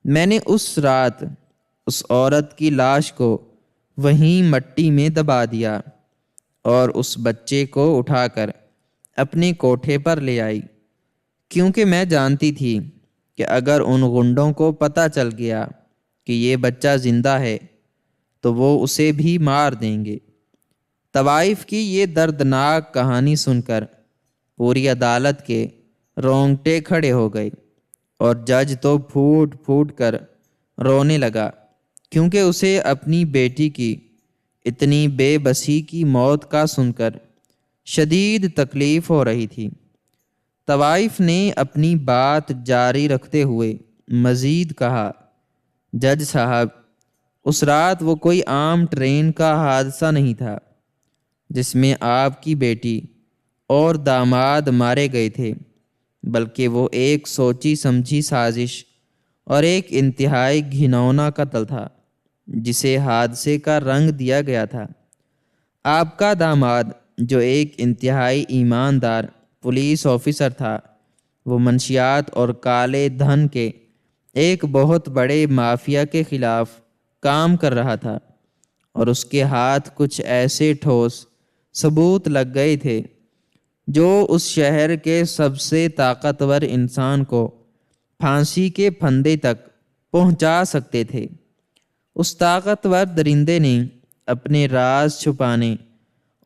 میں نے اس رات اس عورت کی لاش کو وہیں مٹی میں دبا دیا اور اس بچے کو اٹھا کر اپنے کوٹھے پر لے آئی، کیونکہ میں جانتی تھی کہ اگر ان غنڈوں کو پتہ چل گیا کہ یہ بچہ زندہ ہے تو وہ اسے بھی مار دیں گے۔ طوائف کی یہ دردناک کہانی سن کر پوری عدالت کے رونگٹے کھڑے ہو گئے اور جج تو پھوٹ پھوٹ کر رونے لگا، کیونکہ اسے اپنی بیٹی کی اتنی بے بسی کی موت کا سن کر شدید تکلیف ہو رہی تھی۔ طوائف نے اپنی بات جاری رکھتے ہوئے مزید کہا، جج صاحب، اس رات وہ کوئی عام ٹرین کا حادثہ نہیں تھا جس میں آپ کی بیٹی اور داماد مارے گئے تھے، بلکہ وہ ایک سوچی سمجھی سازش اور ایک انتہائی گھناؤنا قتل تھا جسے حادثے کا رنگ دیا گیا تھا۔ آپ کا داماد جو ایک انتہائی ایماندار پولیس آفیسر تھا، وہ منشیات اور کالے دھن کے ایک بہت بڑے مافیا کے خلاف کام کر رہا تھا اور اس کے ہاتھ کچھ ایسے ٹھوس ثبوت لگ گئے تھے جو اس شہر کے سب سے طاقتور انسان کو پھانسی کے پھندے تک پہنچا سکتے تھے۔ اس طاقتور درندے نے اپنے راز چھپانے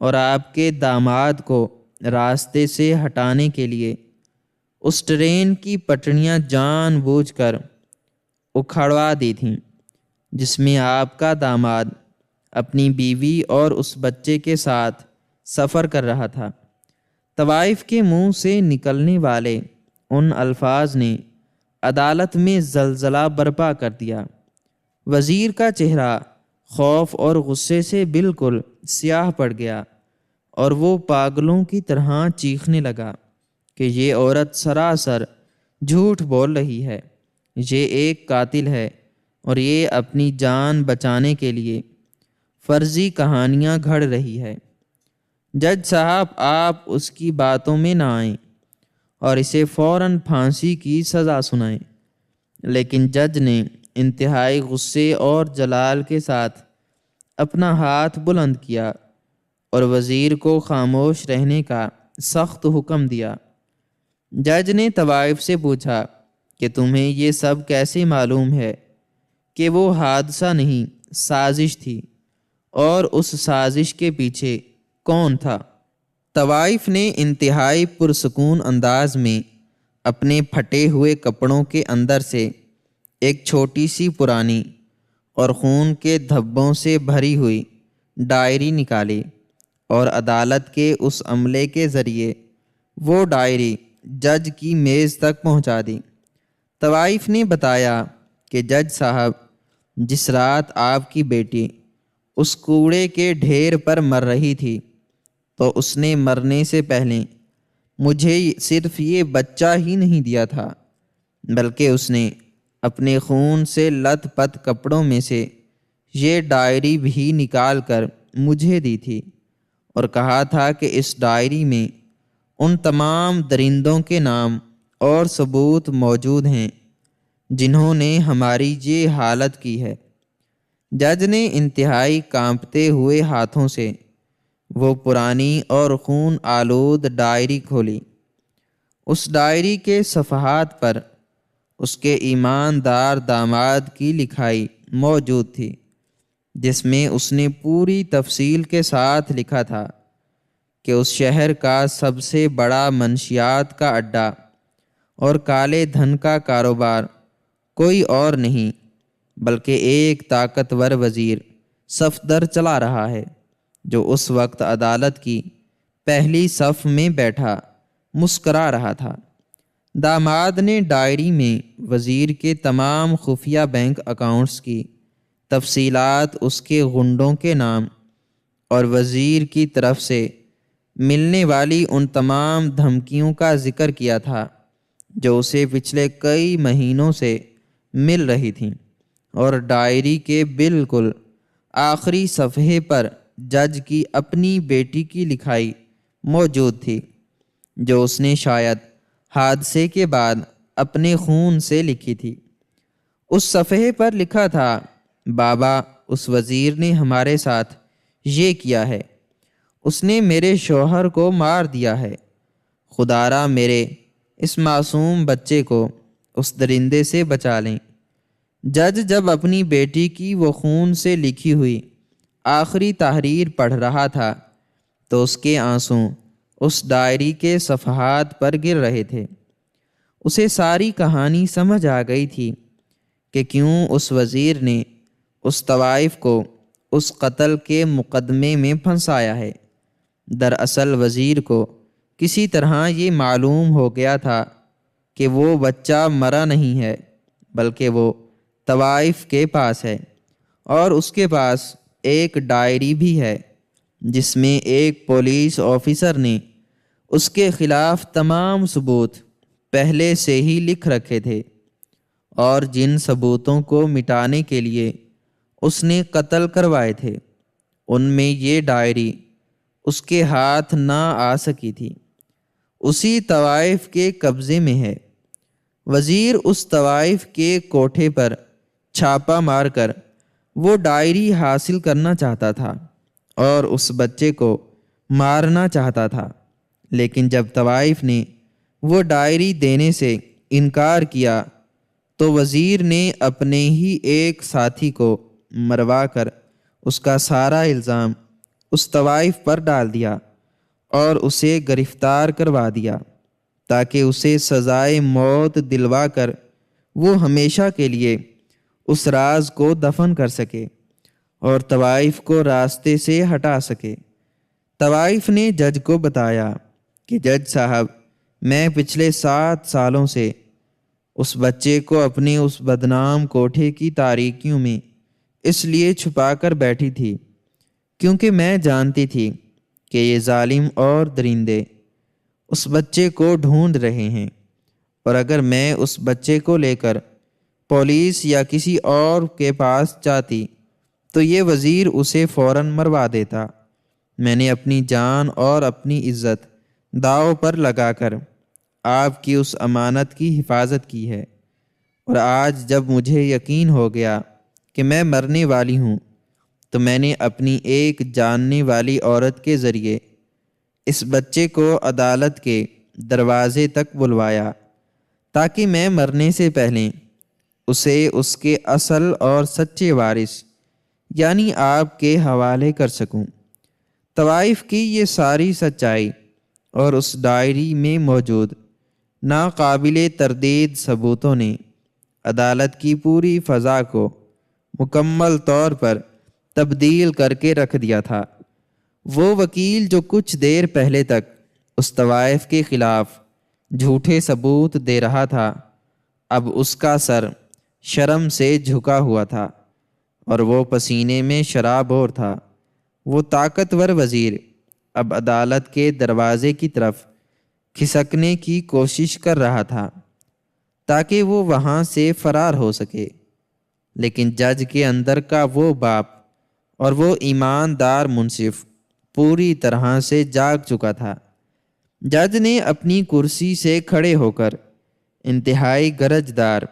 اور آپ کے داماد کو راستے سے ہٹانے کے لیے اس ٹرین کی پٹڑیاں جان بوجھ کر اکھڑوا دی تھیں جس میں آپ کا داماد اپنی بیوی اور اس بچے کے ساتھ سفر کر رہا تھا۔ طوائف کے منہ سے نکلنے والے ان الفاظ نے عدالت میں زلزلہ برپا کر دیا۔ وزیر کا چہرہ خوف اور غصے سے بالکل سیاہ پڑ گیا اور وہ پاگلوں کی طرح چیخنے لگا کہ یہ عورت سراسر جھوٹ بول رہی ہے، یہ ایک قاتل ہے اور یہ اپنی جان بچانے کے لیے فرضی کہانیاں گھڑ رہی ہے۔ جج صاحب، آپ اس کی باتوں میں نہ آئیں اور اسے فوراً پھانسی کی سزا سنائیں۔ لیکن جج نے انتہائی غصے اور جلال کے ساتھ اپنا ہاتھ بلند کیا اور وزیر کو خاموش رہنے کا سخت حکم دیا۔ جج نے طوائف سے پوچھا کہ تمہیں یہ سب کیسے معلوم ہے کہ وہ حادثہ نہیں، سازش تھی، اور اس سازش کے پیچھے کون تھا؟ طوائف نے انتہائی پرسکون انداز میں اپنے پھٹے ہوئے کپڑوں کے اندر سے ایک چھوٹی سی پرانی اور خون کے دھبوں سے بھری ہوئی ڈائری نکالی اور عدالت کے اس عملے کے ذریعے وہ ڈائری جج کی میز تک پہنچا دی۔ طوائف نے بتایا کہ جج صاحب، جس رات آپ کی بیٹی اس کوڑے کے ڈھیر پر مر رہی تھی تو اس نے مرنے سے پہلے مجھے صرف یہ بچہ ہی نہیں دیا تھا، بلکہ اس نے اپنے خون سے لت پت کپڑوں میں سے یہ ڈائری بھی نکال کر مجھے دی تھی اور کہا تھا کہ اس ڈائری میں ان تمام درندوں کے نام اور ثبوت موجود ہیں جنہوں نے ہماری یہ حالت کی ہے۔ جج نے انتہائی کانپتے ہوئے ہاتھوں سے وہ پرانی اور خون آلود ڈائری کھولی۔ اس ڈائری کے صفحات پر اس کے ایماندار داماد کی لکھائی موجود تھی، جس میں اس نے پوری تفصیل کے ساتھ لکھا تھا کہ اس شہر کا سب سے بڑا منشیات کا اڈا اور کالے دھن کا کاروبار کوئی اور نہیں بلکہ ایک طاقتور وزیر صفدر چلا رہا ہے، جو اس وقت عدالت کی پہلی صف میں بیٹھا مسکرا رہا تھا۔ داماد نے ڈائری میں وزیر کے تمام خفیہ بینک اکاؤنٹس کی تفصیلات اس کے غنڈوں کے نام اور وزیر کی طرف سے ملنے والی ان تمام دھمکیوں کا ذکر کیا تھا جو اسے پچھلے کئی مہینوں سے مل رہی تھیں، اور ڈائری کے بالکل آخری صفحے پر جج کی اپنی بیٹی کی لکھائی موجود تھی، جو اس نے شاید حادثے کے بعد اپنے خون سے لکھی تھی۔ اس صفحے پر لکھا تھا، بابا، اس وزیر نے ہمارے ساتھ یہ کیا ہے، اس نے میرے شوہر کو مار دیا ہے، خدا را میرے اس معصوم بچے کو اس درندے سے بچا لیں۔ جج جب اپنی بیٹی کی وہ خون سے لکھی ہوئی آخری تحریر پڑھ رہا تھا تو اس کے آنسو اس ڈائری کے صفحات پر گر رہے تھے۔ اسے ساری کہانی سمجھ آ گئی تھی کہ کیوں اس وزیر نے اس طوائف کو اس قتل کے مقدمے میں پھنسایا ہے۔ دراصل وزیر کو کسی طرح یہ معلوم ہو گیا تھا کہ وہ بچہ مرا نہیں ہے، بلکہ وہ طوائف کے پاس ہے، اور اس کے پاس ایک ڈائری بھی ہے جس میں ایک پولیس آفیسر نے اس کے خلاف تمام ثبوت پہلے سے ہی لکھ رکھے تھے، اور جن ثبوتوں کو مٹانے کے لیے اس نے قتل کروائے تھے ان میں یہ ڈائری اس کے ہاتھ نہ آ سکی تھی۔ اسی طوائف کے قبضے میں ہے۔ وزیر اس طوائف کے کوٹھے پر چھاپا مار کر وہ ڈائری حاصل کرنا چاہتا تھا اور اس بچے کو مارنا چاہتا تھا، لیکن جب طوائف نے وہ ڈائری دینے سے انکار کیا تو وزیر نے اپنے ہی ایک ساتھی کو مروا کر اس کا سارا الزام اس طوائف پر ڈال دیا اور اسے گرفتار کروا دیا تاکہ اسے سزائے موت دلوا کر وہ ہمیشہ کے لیے اس راز کو دفن کر سکے اور طوائف کو راستے سے ہٹا سکے۔ طوائف نے جج کو بتایا کہ جج صاحب، میں پچھلے 7 سالوں سے اس بچے کو اپنے اس بدنام کوٹھے کی تاریکیوں میں اس لیے چھپا کر بیٹھی تھی کیونکہ میں جانتی تھی کہ یہ ظالم اور درندے اس بچے کو ڈھونڈ رہے ہیں، اور اگر میں اس بچے کو لے کر پولیس یا کسی اور کے پاس جاتی تو یہ وزیر اسے فوراً مروا دیتا۔ میں نے اپنی جان اور اپنی عزت داؤ پر لگا کر آپ کی اس امانت کی حفاظت کی ہے، اور آج جب مجھے یقین ہو گیا کہ میں مرنے والی ہوں تو میں نے اپنی ایک جاننے والی عورت کے ذریعے اس بچے کو عدالت کے دروازے تک بلوایا تاکہ میں مرنے سے پہلے اسے اس کے اصل اور سچے وارث یعنی آپ کے حوالے کر سکوں۔ طوائف کی یہ ساری سچائی اور اس ڈائری میں موجود ناقابل تردید ثبوتوں نے عدالت کی پوری فضا کو مکمل طور پر تبدیل کر کے رکھ دیا تھا۔ وہ وکیل جو کچھ دیر پہلے تک اس طوائف کے خلاف جھوٹے ثبوت دے رہا تھا، اب اس کا سر شرم سے جھکا ہوا تھا اور وہ پسینے میں شرابور تھا۔ وہ طاقتور وزیر اب عدالت کے دروازے کی طرف کھسکنے کی کوشش کر رہا تھا تاکہ وہ وہاں سے فرار ہو سکے، لیکن جج کے اندر کا وہ باپ اور وہ ایماندار منصف پوری طرح سے جاگ چکا تھا۔ جج نے اپنی کرسی سے کھڑے ہو کر انتہائی گرجدار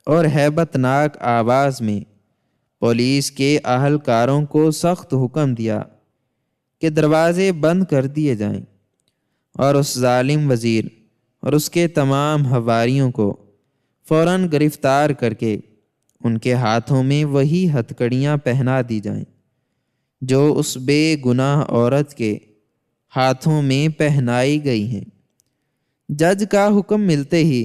اور ہیبت ناک آواز میں پولیس کے اہلکاروں کو سخت حکم دیا کہ دروازے بند کر دیے جائیں اور اس ظالم وزیر اور اس کے تمام حواریوں کو فوراً گرفتار کر کے ان کے ہاتھوں میں وہی ہتھکڑیاں پہنا دی جائیں جو اس بے گناہ عورت کے ہاتھوں میں پہنائی گئی ہیں۔ جج کا حکم ملتے ہی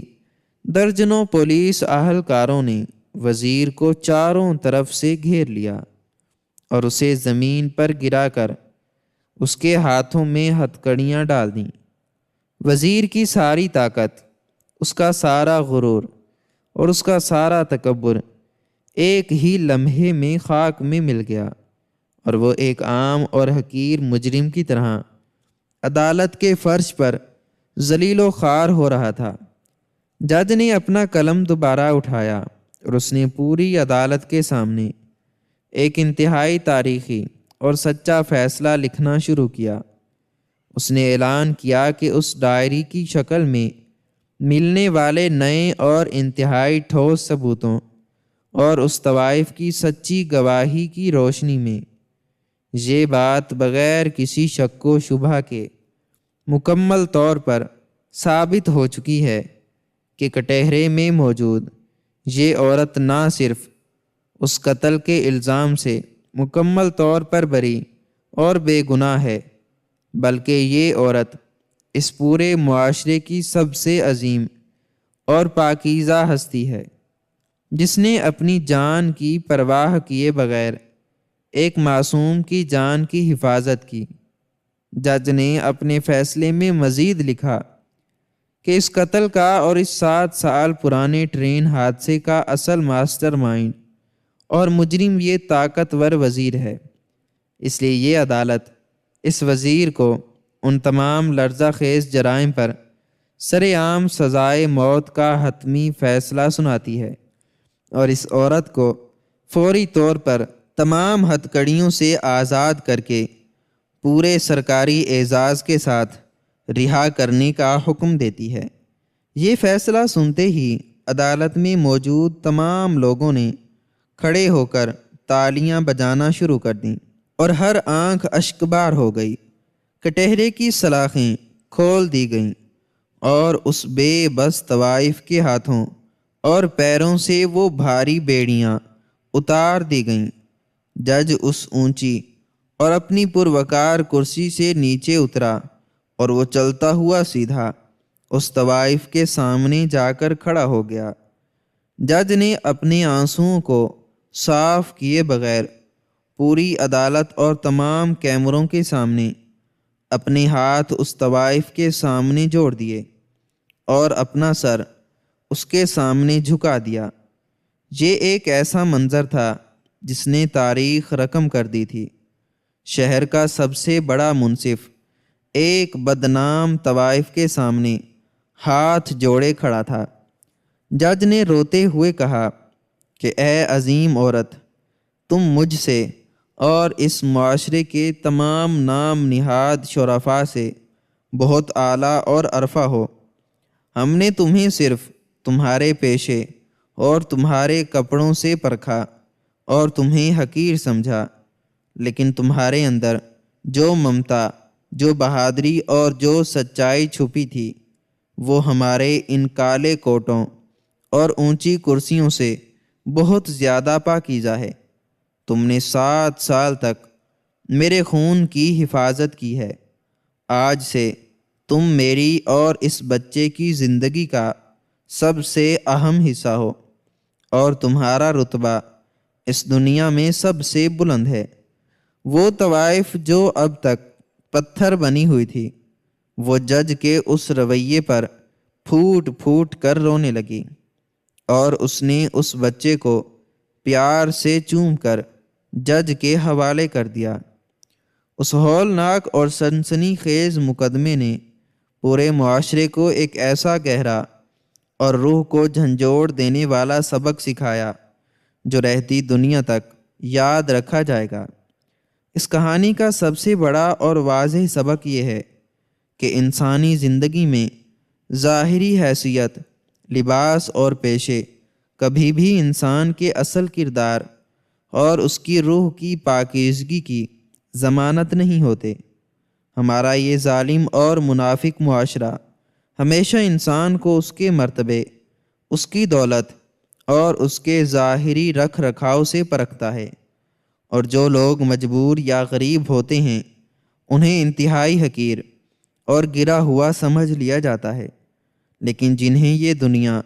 درجنوں پولیس اہلکاروں نے وزیر کو چاروں طرف سے گھیر لیا اور اسے زمین پر گرا کر اس کے ہاتھوں میں ہتھکڑیاں ڈال دیں۔ وزیر کی ساری طاقت، اس کا سارا غرور اور اس کا سارا تکبر ایک ہی لمحے میں خاک میں مل گیا، اور وہ ایک عام اور حقیر مجرم کی طرح عدالت کے فرش پر ذلیل و خوار ہو رہا تھا۔ جج نے اپنا قلم دوبارہ اٹھایا اور اس نے پوری عدالت کے سامنے ایک انتہائی تاریخی اور سچا فیصلہ لکھنا شروع کیا۔ اس نے اعلان کیا کہ اس ڈائری کی شکل میں ملنے والے نئے اور انتہائی ٹھوس ثبوتوں اور اس طوائف کی سچی گواہی کی روشنی میں یہ بات بغیر کسی شک و شبہ کے مکمل طور پر ثابت ہو چکی ہے کہ کٹہرے میں موجود یہ عورت نہ صرف اس قتل کے الزام سے مکمل طور پر بری اور بے گناہ ہے، بلکہ یہ عورت اس پورے معاشرے کی سب سے عظیم اور پاکیزہ ہستی ہے، جس نے اپنی جان کی پرواہ کیے بغیر ایک معصوم کی جان کی حفاظت کی۔ جج نے اپنے فیصلے میں مزید لکھا کہ اس قتل کا اور اس 7 سال پرانے ٹرین حادثے کا اصل ماسٹر مائنڈ اور مجرم یہ طاقتور وزیر ہے۔ اس لیے یہ عدالت اس وزیر کو ان تمام لرزہ خیز جرائم پر سر عام سزائے موت کا حتمی فیصلہ سناتی ہے، اور اس عورت کو فوری طور پر تمام ہتھکڑیوں سے آزاد کر کے پورے سرکاری اعزاز کے ساتھ رہا کرنے کا حکم دیتی ہے۔ یہ فیصلہ سنتے ہی عدالت میں موجود تمام لوگوں نے کھڑے ہو کر تالیاں بجانا شروع کر دیں، اور ہر آنکھ اشکبار ہو گئی۔ کٹہرے کی سلاخیں کھول دی گئیں اور اس بے بس طوائف کے ہاتھوں اور پیروں سے وہ بھاری بیڑیاں اتار دی گئیں۔ جج اس اونچی اور اپنی پروقار کرسی سے نیچے اترا اور وہ چلتا ہوا سیدھا اس طوائف کے سامنے جا کر کھڑا ہو گیا۔ جج نے اپنے آنسوؤں کو صاف کیے بغیر پوری عدالت اور تمام کیمروں کے سامنے اپنے ہاتھ اس طوائف کے سامنے جوڑ دیے اور اپنا سر اس کے سامنے جھکا دیا۔ یہ ایک ایسا منظر تھا جس نے تاریخ رقم کر دی تھی۔ شہر کا سب سے بڑا منصف ایک بدنام طوائف کے سامنے ہاتھ جوڑے کھڑا تھا۔ جج نے روتے ہوئے کہا کہ اے عظیم عورت، تم مجھ سے اور اس معاشرے کے تمام نام نہاد شرفاء سے بہت اعلیٰ اور ارفع ہو۔ ہم نے تمہیں صرف تمہارے پیشے اور تمہارے کپڑوں سے پرکھا اور تمہیں حقیر سمجھا، لیکن تمہارے اندر جو ممتا، جو بہادری اور جو سچائی چھپی تھی وہ ہمارے ان کالے کوٹوں اور اونچی کرسیوں سے بہت زیادہ پاکیزہ ہے۔ تم نے 7 سال تک میرے خون کی حفاظت کی ہے۔ آج سے تم میری اور اس بچے کی زندگی کا سب سے اہم حصہ ہو، اور تمہارا رتبہ اس دنیا میں سب سے بلند ہے۔ وہ طوائف جو اب تک پتھر بنی ہوئی تھی، وہ جج کے اس رویے پر پھوٹ پھوٹ کر رونے لگی، اور اس نے اس بچے کو پیار سے چوم کر جج کے حوالے کر دیا۔ اس ہولناک اور سنسنی خیز مقدمے نے پورے معاشرے کو ایک ایسا گہرا اور روح کو جھنجھوڑ دینے والا سبق سکھایا جو رہتی دنیا تک یاد رکھا جائے گا۔ اس کہانی کا سب سے بڑا اور واضح سبق یہ ہے کہ انسانی زندگی میں ظاہری حیثیت، لباس اور پیشے کبھی بھی انسان کے اصل کردار اور اس کی روح کی پاکیزگی کی ضمانت نہیں ہوتے۔ ہمارا یہ ظالم اور منافق معاشرہ ہمیشہ انسان کو اس کے مرتبے، اس کی دولت اور اس کے ظاہری رکھ رکھاؤ سے پرکھتا ہے، اور جو لوگ مجبور یا غریب ہوتے ہیں انہیں انتہائی حقیر اور گرا ہوا سمجھ لیا جاتا ہے، لیکن جنہیں یہ دنیا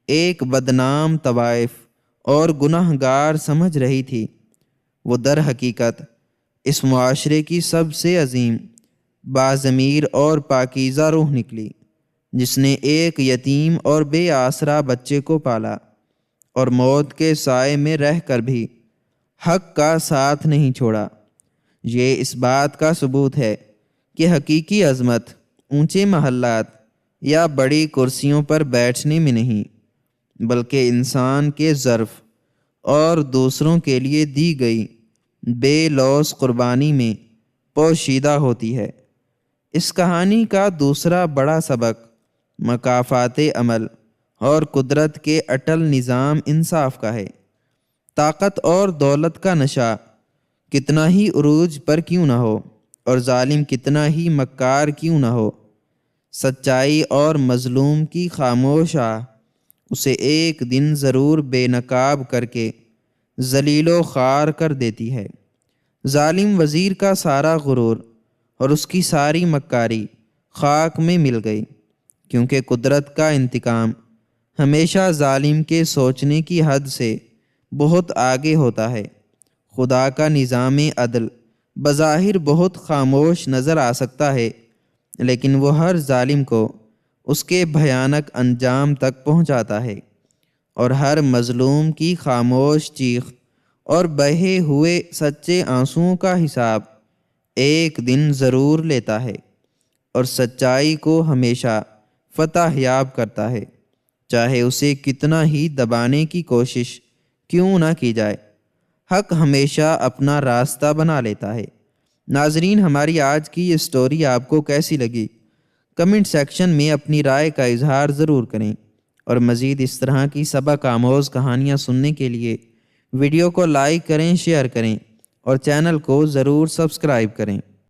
ایک بدنام طوائف اور گناہ گار سمجھ رہی تھی، وہ در حقیقت اس معاشرے کی سب سے عظیم، باضمیر اور پاکیزہ روح نکلی، جس نے ایک یتیم اور بے آسرا بچے کو پالا اور موت کے سائے میں رہ کر بھی حق کا ساتھ نہیں چھوڑا۔ یہ اس بات کا ثبوت ہے کہ حقیقی عظمت اونچے محلات یا بڑی کرسیوں پر بیٹھنے میں نہیں، بلکہ انسان کے ظرف اور دوسروں کے لیے دی گئی بے لوث قربانی میں پوشیدہ ہوتی ہے۔ اس کہانی کا دوسرا بڑا سبق مکافات عمل اور قدرت کے اٹل نظام انصاف کا ہے۔ طاقت اور دولت کا نشہ کتنا ہی عروج پر کیوں نہ ہو اور ظالم کتنا ہی مکار کیوں نہ ہو، سچائی اور مظلوم کی خاموش آہ اسے ایک دن ضرور بے نقاب کر کے ذلیل و خوار کر دیتی ہے۔ ظالم وزیر کا سارا غرور اور اس کی ساری مکاری خاک میں مل گئی، کیونکہ قدرت کا انتقام ہمیشہ ظالم کے سوچنے کی حد سے بہت آگے ہوتا ہے۔ خدا کا نظام عدل بظاہر بہت خاموش نظر آ سکتا ہے، لیکن وہ ہر ظالم کو اس کے بھیانک انجام تک پہنچاتا ہے، اور ہر مظلوم کی خاموش چیخ اور بہے ہوئے سچے آنسوؤں کا حساب ایک دن ضرور لیتا ہے، اور سچائی کو ہمیشہ فتح یاب کرتا ہے، چاہے اسے کتنا ہی دبانے کی کوشش کیوں نہ کی جائے۔ حق ہمیشہ اپنا راستہ بنا لیتا ہے۔ ناظرین، ہماری آج کی یہ سٹوری آپ کو کیسی لگی؟ کمنٹ سیکشن میں اپنی رائے کا اظہار ضرور کریں، اور مزید اس طرح کی سبق آموز کہانیاں سننے کے لیے ویڈیو کو لائک کریں، شیئر کریں اور چینل کو ضرور سبسکرائب کریں۔